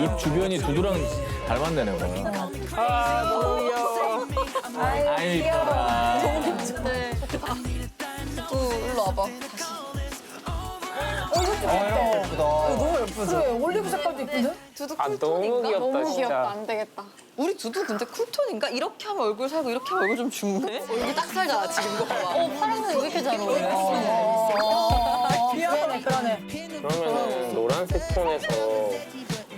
입 주변이 두두랑 닮았네, 내가. 아, 너무 귀여워. 아이, 이뻐라. 네. 일로 와봐. 예쁘다. 너무 예쁘죠? 그래, 올리브 색깔도 이쁜데? 두두 아, 쿨톤인가? 너무 귀엽다, 너무 진짜. 귀엽다. 안 되겠다. 우리 두두 근데 쿨톤인가? 이렇게 하면 얼굴 살고 이렇게 하면 얼굴 좀 죽네? 얼굴 딱 살잖아, 지금 이거 봐봐. 파랑색 왜 이렇게 잘 어울려? 그러네, 그러네. 그러면은 노란색 톤에서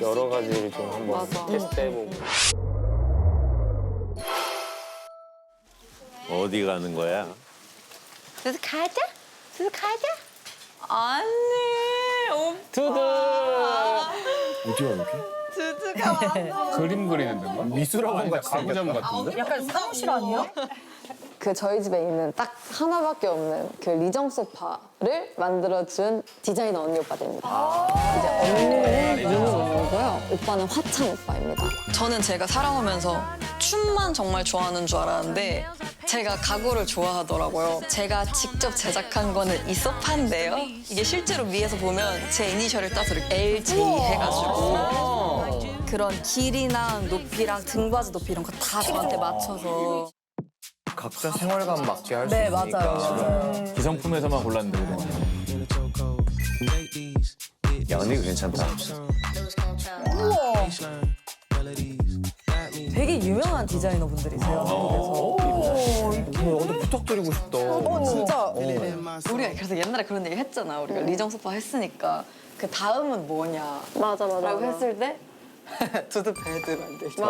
여러 가지를 좀 한번 맞아. 테스트해보고. 어디 가는 거야? 두두 가자? 두두 가자? 아니, 오빠. 두두! 어디야 이렇게? 두두가 왔어. 그림 그리는 데인가? 미술학원 같이 가구점 같은데? 약간 사무실 아니야? 그 저희 집에 있는 딱 하나밖에 없는 그 리정 소파를 만들어준 디자이너 언니 오빠들입니다. 이제 언니는 윤우고요. 오빠는 화창 오빠입니다. 저는 제가 살아오면서 춤만 정말 좋아하는 줄 알았는데 제가 가구를 좋아하더라고요. 제가 직접 제작한 거는 이 소파인데요. 이게 실제로 위에서 보면 제 이니셜을 따서 이렇게 LJ 해가지고 그런 길이랑 높이랑 등받이 높이 이런 거 다 저한테 맞춰서 각자 생활감 맞게 할 수 네, 있으니까. 맞아요. 기성품에서만 골랐는데, 그래. 야 언니 괜찮다. 되게 유명한 디자이너분들이세요, 한국에서. 나도 부탁드리고 싶다. 진짜. 우리가 그래서 옛날에 그런 얘기 했잖아. 우리가 리정 소파 했으니까 그 다음은 뭐냐 맞아, 맞아. 라고 했을 때 두두 베드 만들자.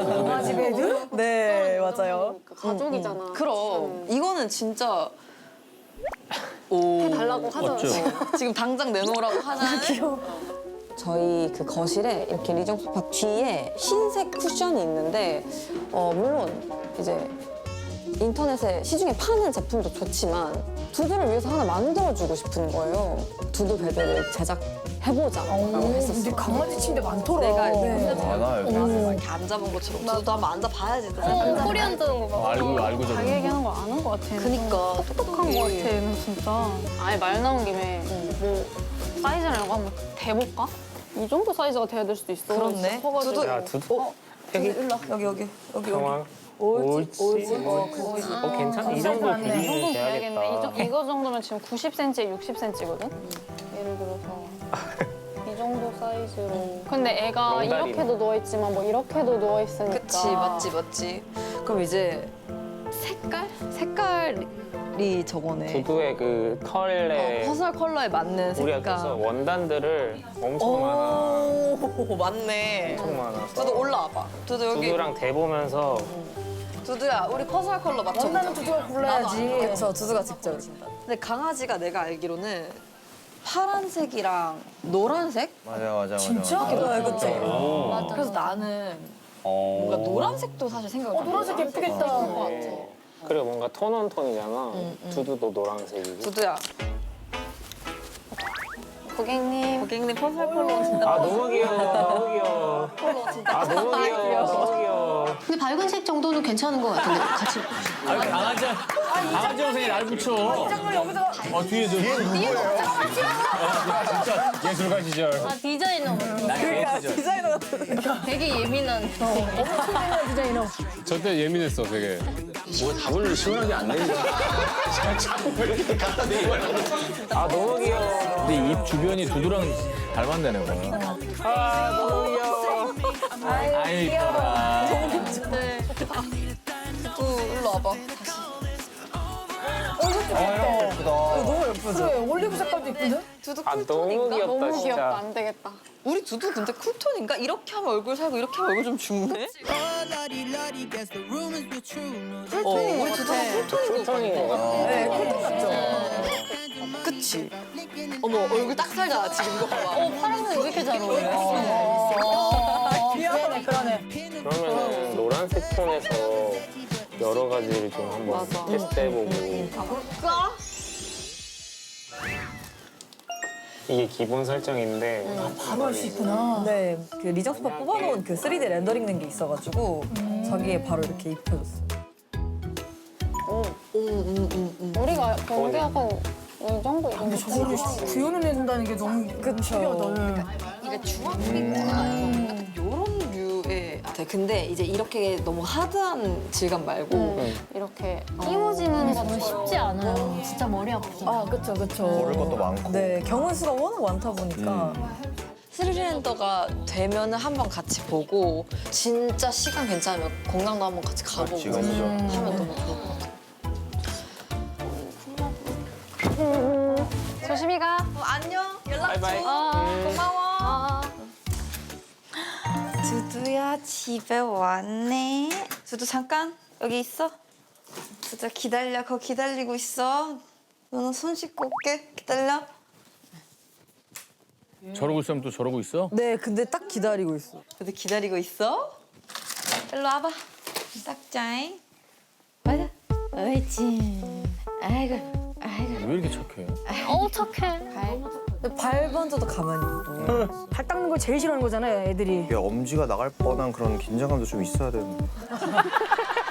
강아지 베드? 네, 맞아요. 가족이잖아. 그럼 이거는 진짜 달라고 하잖아. 지금 당장 내놓으라고 하잖아요. 저희 그 거실에 이렇게 리정 소파 뒤에 흰색 쿠션이 있는데 물론 이제 인터넷에 시중에 파는 제품도 좋지만 두두를 위해서 하나 만들어주고 싶은 거예요. 두두 베드를 제작해보자라고 했었어요. 근데 강아지 침대 많더라. 내가 많아 여기. 이렇게 앉아본 것처럼 두두도 한번 앉아봐야지. 꼬리 앉는 거 봐. 알고 저러는 거. 얘기하는 거 아는 거 같아. 그니까 똑똑한 거 같아, 얘는 진짜. 아예 말 나온 김에 뭐 사이즈를 이거 한번 대볼까? 이 정도 사이즈가 돼야 될 수도 있어. 그렇네. 커가지고. 두두. 야, 두두? 되게 여기. 상황. 옳지. 괜찮아. 이 정도 이 길이는 정도 돼야겠다. 돼야겠네. 이거 정도면 지금 90cm에 60cm거든? 예를 들어서 이 정도 사이즈로. 근데 애가 롱다리네. 이렇게도 누워있지만 뭐 이렇게도 누워있으니까. 그치 맞지. 그럼 이제 색깔이 저거네. 두두의 그 털에 퍼스널 컬러에 맞는 우리가 그래서 색깔. 원단들을 엄청 오 맞네. 엄청 많아. 두두 올라와봐. 두두 여기. 두두랑 대보면서 두두야 우리 퍼스널 컬러 맞춰보자. 원단은 두두가 골라야지. 그렇죠, 두두가 직접. 근데 강아지가 내가 알기로는 파란색이랑 노란색? 맞아. 진짜? 그치. 그래서 나는 뭔가 노란색도 사실 생각을 안 노란색 해봤어. 예쁘겠다. 그리고 뭔가 톤온톤이잖아. 두두도 노란색이고. 두두야 고객님 퍼스널 어. 컬러 진짜 아 너무 귀여워. 너무 귀여워. 아 너무 귀여워. 너무 귀여워. 근데 밝은색 정도는 괜찮은 것 같은데 같이 강아지 영상에 날 붙여. 뒤에 진짜 예술가 시절. 디자이너. 디자이너 같은. 되게 예민한. 엄청 디자이너. 저때 예민했어, 되게. 뭐 답을 시원하게 안 내니까. 아 너무 귀여워. 근데 입 주변이 두두랑 닮았네, 내가. 아 너무 귀여워. 아이, 이뻐라. 두두 일로 와봐. 예쁘다. 너무 예쁘죠? 그래, 올리브 색깔도 이쁜데? 두두 아 너무 쿨톤인가? 귀엽다 너무 귀엽다. 진짜. 안 되겠다. 우리 두두 근데 쿨톤인가? 이렇게 하면 얼굴 살고 이렇게 하면 얼굴 좀 죽네? 우리 두두가 쿨톤인 것 같아. 쿨톤인 것 같아. 네, 쿨톤 같죠? 그치? 어머 얼굴 딱 살잖아 지금 이거 봐봐. 파랑색 왜 이렇게 잘 어울려? 그러네. 그러면은 노란색 톤에서 여러 가지를 좀 한번 맞아. 테스트해보고. 볼까? 이게 기본 설정인데 바로 할 수 있구나. 네, 그 리정 소파 뽑아놓은 그 3D 렌더링 된 게 있어가지고 저기에 바로 이렇게 입혀줬어요. 우리가 경계하고 이 정도 이런 거 저거를 구현을 해준다는 게 너무 신기하다. 이게 주황빛 아니고 근데 이제 이렇게 너무 하드한 질감 말고 이렇게 끼워지는 거는 쉽지 않아요. 진짜 머리 아프잖아요. 아, 그쵸, 그쵸. 모를 것도 많고. 네, 경우 수가 워낙 많다 보니까. 3D 렌더가 되면은 한번 같이 보고 진짜 시간 괜찮으면 공강도 한번 같이 가보고 그치, 그치. 하면 너무 좋을 것 같아요. 조심히 가. 안녕. 연락 줘. 아. 고마워. 두두야 집에 왔네. 두두 잠깐 여기 있어. 두두 기다려. 거기 기다리고 있어. 너는 손 씻고 올게. 기다려. 저러고 있으면 또 저러고 있어? 네, 근데 딱 기다리고 있어. 두두 기다리고 있어. 일로 와봐. 딱자잉. 맞아. 옳지. 아이고. 왜 이렇게 착해? 착해. 발 번져도 가만히 있고. 발 닦는 걸 제일 싫어하는 거잖아요, 애들이. 이게 엄지가 나갈 뻔한 그런 긴장감도 좀 있어야 되는데.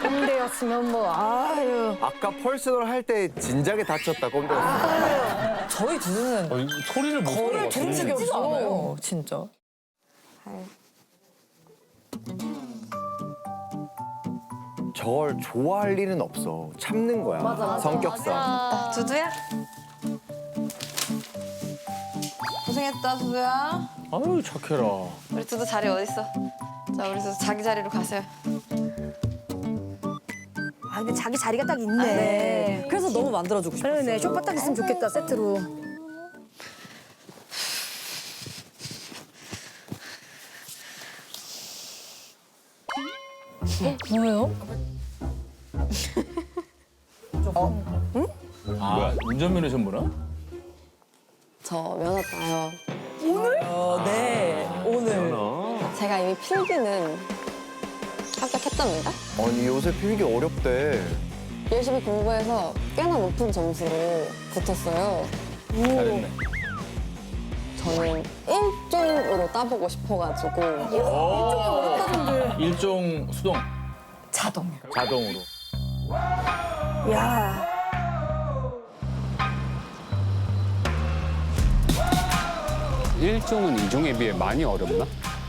꼰대였으면 뭐, 아유. 아까 펄스널 할 때 진작에 다쳤다, 꼰대였어. 저희 두두는 소리를 못 거의 들어. 들은 적이 없어요. 진짜. 저걸 좋아할 일은 없어. 참는 거야. 성격상. 두두야. 고생했다 두두야. 아유 착해라. 우리 두두 자리 어딨어? 자 우리 두두 자기 자리로 가세요. 아, 근데 자기 자리가 딱 있네. 네. 그래서 너무 만들어주고 싶어요. 그러네, 쇼파 딱 있으면 좋겠다, 세트로. 뭐예요? 아 운전면허 전부나? 저 면허 따요. 네. 오늘. 제가 이미 필기는 합격했답니다. 아니, 요새 필기 어렵대. 열심히 공부해서 꽤나 높은 점수로 붙었어요. 잘했네. 저는 1종으로 따보고 싶어가지고 일종 수동 자동. 자동으로. 야. 일종은 이종에 비해 많이 어렵나?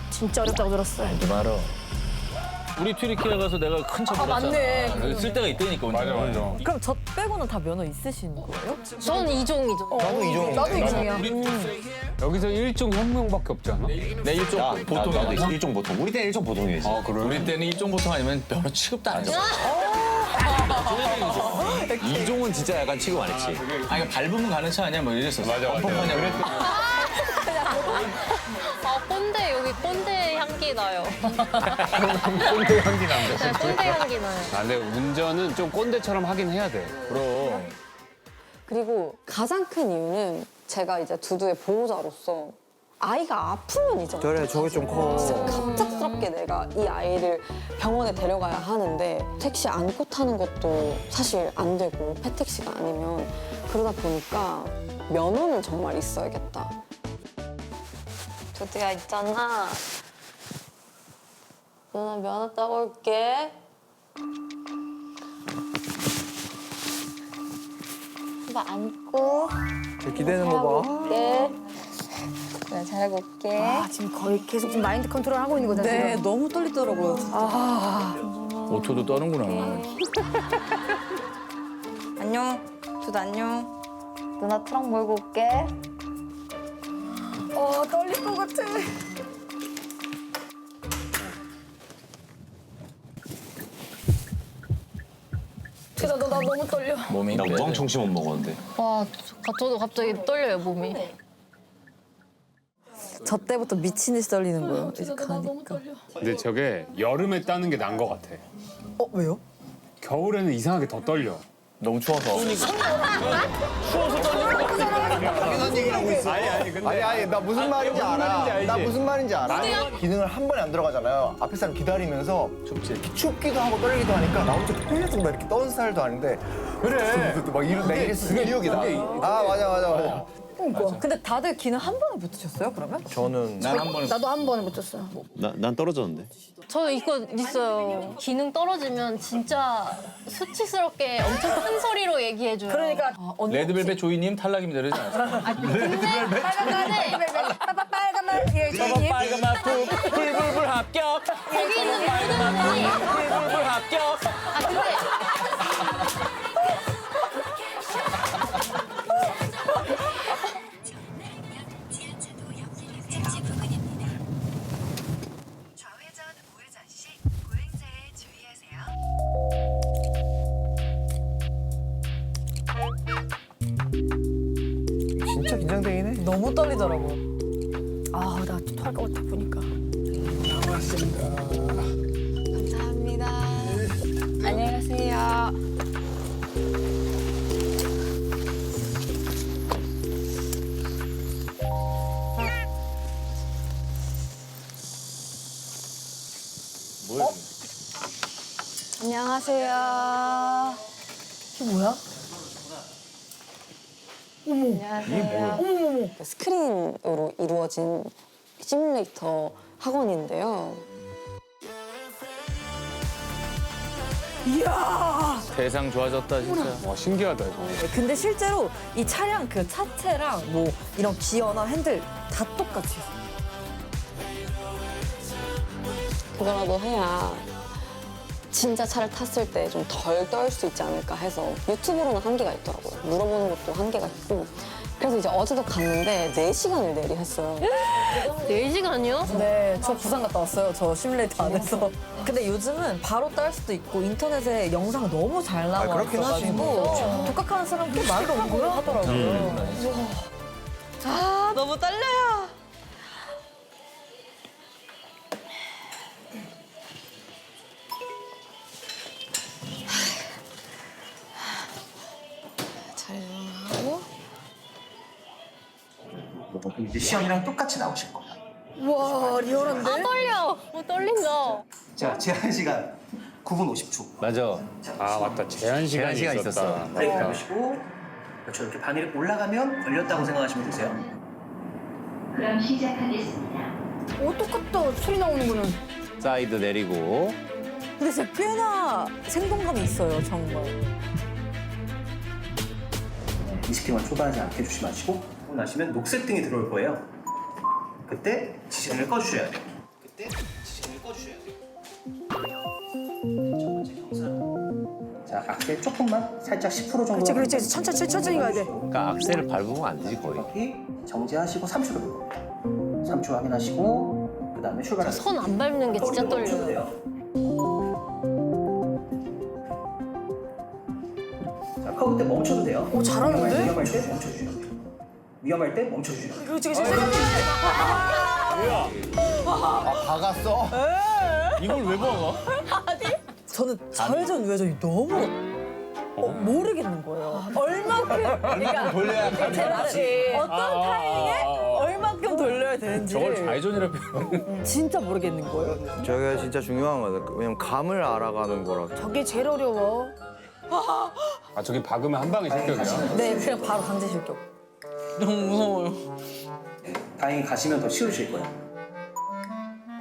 진짜 어렵다고 들었어요. 말어. 우리 튀르키예 가서 내가 큰 차 받았잖아. 맞네. 여기 쓸 데가 있다니까. 맞아 맞아. 그럼 저 빼고는 다 면허 있으신 거예요? 저는 이종이죠. 나도 이종인데. 나도 이종이야. 여기서 일종 혁명밖에 없지 않아? 내 일종 보통 나도 일종 보통. 우리 때는 일종 보통이었지. 아 그래? 우리 때는 일종 보통 아니면 면허 취급도 안 했어. 이종은 진짜 약간 취급 안 했지. 아니 밟으면 가는 차 아니야 뭐 이랬었어. 맞아 맞아. 아 꼰대 여기 꼰대 향기 나요. 꼰대 향기 난다. 네, 꼰대 향기 나요. 아, 근데 운전은 좀 꼰대처럼 하긴 해야 돼. 그럼. 그리고 가장 큰 이유는 제가 이제 두두의 보호자로서 아이가 아프면 이제 그래, 저게 좀 커. 진짜 갑작스럽게 내가 이 아이를 병원에 데려가야 하는데 택시 안고 타는 것도 사실 안 되고 폐택시가 아니면 그러다 보니까 면허는 정말 있어야겠다. 두두야 있잖아. 누나 면허 따고 올게. 오빠 안고 기대는 거 봐. 올게. 그래 잘하고 올게. 아, 지금 거의 계속 지금 마인드 컨트롤 하고 있는 거잖아요. 네, 너무 떨리더라고요. 오토도 떠는구나. 안녕. 두두 안녕. 누나 트렁 몰고 올게. 떨릴 것 같아. 나 너무 떨려. 몸이 나 힘들어. 우왕청시 못 먹었는데. 와 저도 갑자기 떨려요 몸이. 저 때부터 미친 듯이 떨리는 거예요. 이제 가니까. 근데 저게 여름에 따는 게 나은 것 같아. 왜요? 겨울에는 이상하게 더 떨려. 너무 추워서. 아니, 나 무슨 말인지 알아. 나 무슨 말인지 알아. 기능을 한 번에 안 들어가잖아요. 앞에 사람 기다리면서 춥기도 하고 떨리기도 하니까 나 혼자 계속 막 이렇게 떠는 스타일도 아닌데. 그래. 막 이런 내 기억이다. 아, 맞아. 그러니까. 근데 다들 기능 한 번에 붙으셨어요, 그러면? 저는 난 한 번에 나도 한 번에 못 줬어요. 난 떨어졌는데. 저는 이거 있어요. 기능 떨어지면 진짜 수치스럽게 엄청 큰 소리로 얘기해줘요. 그러니까 레드벨벳 조이님 탈락입니다 그러지 않았어? 근데 빨간 말, 예, 빨간 맛 불불불한 합격. 거기 있는 모든 분이 불 합격. 아 근데 진짜 긴장되긴 해. 너무 떨리더라고. 아, 나 토할 것 같아, 보니까. 감사합니다. 안녕히 가세요. 안녕하세요. 이게 뭐야? 안녕하세요. 스크린으로 이루어진 시뮬레이터 학원인데요. 세상 좋아졌다 진짜. 와 신기하다 이거. 근데 실제로 이 차량 그 차체랑 뭐 이런 기어나 핸들 다 똑같이 있어요. 그거라도 해야 진짜 차를 탔을 때 좀 덜 떨 수 있지 않을까 해서 유튜브로는 한계가 있더라고요. 물어보는 것도 한계가 있고. 그래서 이제 어제도 갔는데 4시간을 내리했어요. 4시간이요? 네, 저 부산 갔다 왔어요. 저 시뮬레이터 안에서. 근데 요즘은 바로 딸 수도 있고 인터넷에 영상 너무 잘 나와 그렇긴 하지, 있어가지고 독학하는 사람 꽤 말도 없고 하더라고요. 아, 너무 떨려요. 촬영하고. 이제 시험이랑 똑같이 나오실 거예요. 와, 리얼한데? 아 떨려. 떨린다. 자, 제한 시간 9분 50초. 맞아. 아 맞다 제한 시간이 시간이 있었다. 있었어. 브레이크 밟으시고 그렇죠. 이렇게 바늘이 올라가면 걸렸다고 생각하시면 되세요. 오, 똑같다. 소리 나오는 거는. 사이드 내리고. 근데 진짜 꽤나 생동감이 있어요, 정말. 20km만 초반하지 않게 조심하시고 하고 나시면 녹색 등이 들어올 거예요. 그때 지시등을 꺼주셔야 돼요. 그때 지시등을 꺼주셔야 돼요. 첫 번째 경사. 자, 악셀 조금만 살짝 10% 정도. 그렇지, 그렇지. 천천히 가야 돼. 그러니까 악셀을 밟으면 안 되지 거의. 여기 정지하시고 3초를 볼 거예요. 3초 확인하시고 그 다음에 출발하세요. 손 안 밟는 게 진짜 멈춰도 떨려요. 돼요. 자, 커브 때 멈춰도 돼요. 오, 잘하는데? 위험할 때 멈춰주셔야 돼요. 위험할 때 멈춰주셔야 돼요. 그렇지, 그렇지. 아, 박았어? 이걸 왜 먹어? 저는 좌회전 우회전이 너무 모르겠는 거예요. 얼만큼 그러니까 돌려야 제 말은 어떤 타이밍에 얼만큼 돌려야 되는지 저걸 좌회전이라 표현. 진짜 모르겠는 거예요. 저게 진짜 중요한 거다. 왜냐면 감을 알아가는 거라. 저게 제일 어려워. 아 저기 박으면 한 방에 실격이야. 네, 그냥 바로 강제 실격. 너무 무서워요. 다행히 가시면 더 쉬우실 거예요.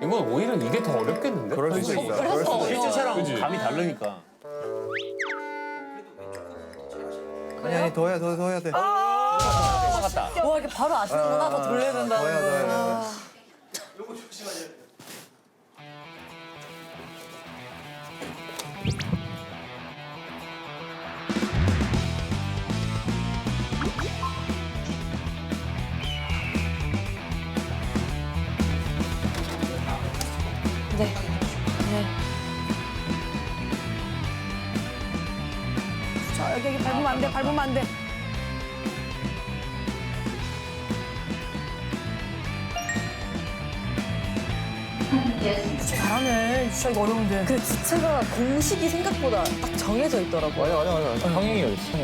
이건 오히려 이게 더 어렵겠는데? 그럴 수도 있어. 그럴 수도 있어. 실제 차랑 그치? 감이 다르니까. 아니, 더 해야 돼. 맞다. 와, 이게 바로 아시는구나. 더 돌려야 된다는 더 해야 돼. 거. 요거 조심하세요. 네. 자, 여기 밟으면 안 돼, 밟으면 안 돼. 잘하네. 진짜 이거 어려운데. 근데 주체가 공식이 생각보다 딱 정해져 있더라고요. 맞아. 평행이 어딨어?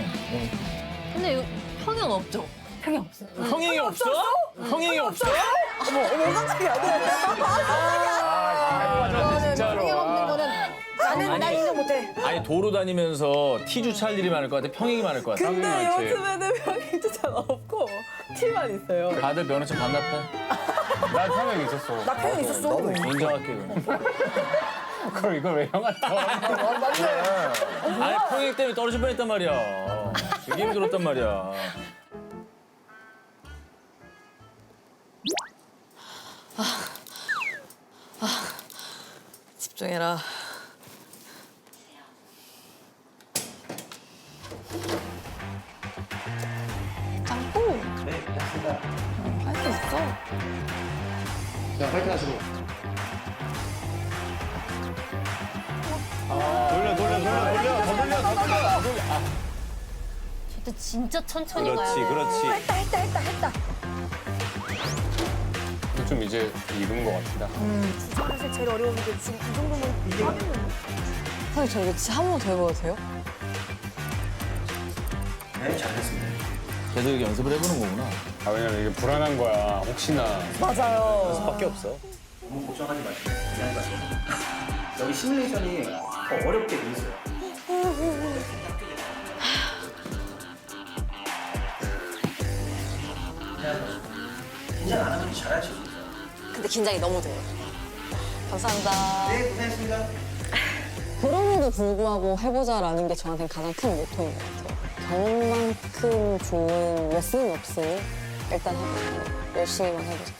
근데 이거 평형 없죠? 평이 없어요. 평행이 없어? 평행이 없어? 어머, 깜짝이야. 진짜로. 평행 없는 거는 난 인정 못해. 아니 도로 다니면서 T 주차할 일이 많을 것 같아. 평행이 많을 것 같아. 근데 많지. 요즘에는 평이 잘 없고 티만 있어요. 다들 면허증 반납해. 나 평형 있었어. 나 평이 있었어. 인정할게. 그럼. 그럼 이걸 왜 형한테? 아니 평행 때문에 떨어질 뻔했단 말이야. 되게 힘들었단 말이야. 집중해라. 짱구. 네, 됐습니다. 할 수 있어. 자, 파이팅 하시고. 저때 진짜 천천히 가야 그렇지, 돼. 그렇지. 했다. 좀 이제 익은 것 같다. 사실 제일 어려운 게 지금 이 정도면 이게 선생님 저 이거 진짜 한 번 더 해봐도 돼요? 네, 잘했습니다. 계속 이렇게 연습을 해보는 거구나. 아, 왜냐면 이게 불안한 거야. 혹시나. 맞아요. 밖에 없어. 너무 걱정하지 마시고 그냥 마시고 여기 시뮬레이션이 더 어렵게 돼 있어요. 긴장 안 하면 잘하실 수 있어요. 근데 긴장이 너무 돼요. 감사합니다. 네, 고생했습니다. 그럼에도 불구하고 해보자라는 게 저한테는 가장 큰 모토인 것 같아요. 경험만큼 좋은 레슨은 없으니 일단 해보자. 열심히만 해보자.